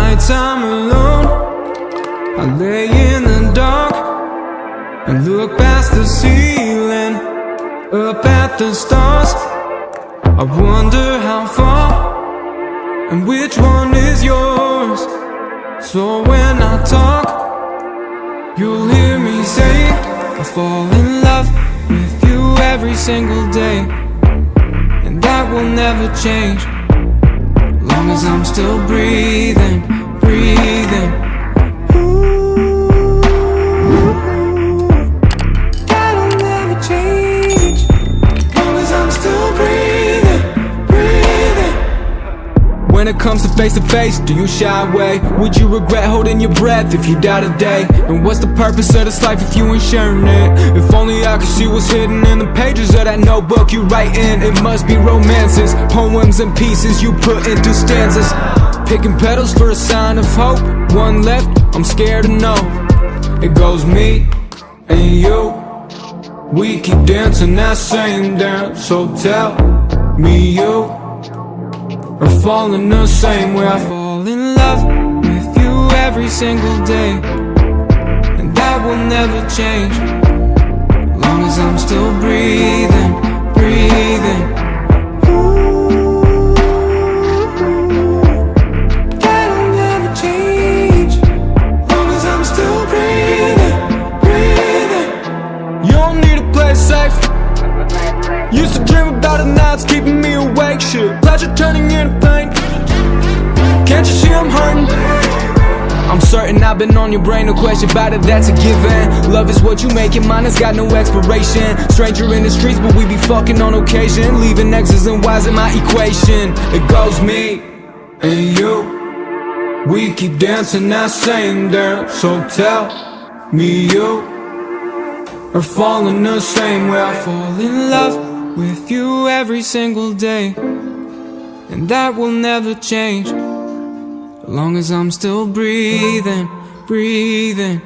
nighttime alone, I lay in the dark and look past the ceiling, up at the stars. I wonder how far and which one is yours. So when I talk, you'll hear me say I fall in love with you every single day, and that will never change, long as I'm still breathing, breathing. That'll never change, long as I'm still breathing, breathing. When it comes to face, do you shy away? Would you regret holding your breath if you die today? And what's the purpose of this life if you ain't sharing it? If only I could see what's hidden in the pages of that notebook you write in. It must be romances, poems and pieces you put into stanzas. Picking petals for a sign of hope. One left, I'm scared to know. It goes me and you, we keep dancing that same dance. So tell me you or fall in the same way. I fall in love with you every single day, and that will never change, long as I'm still breathing, breathing. That'll never change, long as I'm still breathing, breathing. You don't need to play it safe. Used to dream about it, now it's keeping me awake. Shit, pleasure turning into pain. Can't you see I'm hurting? I'm certain I've been on your brain, no question about it, that's a given. Love is what you make it, mine has got no expiration. Stranger in the streets, but we be fucking on occasion, leaving X's and Y's in my equation. It goes me and you, we keep dancing that same dance. So tell me you or fall in the same way. I fall in love with you every single day, and that will never change, long as I'm still breathing, breathing.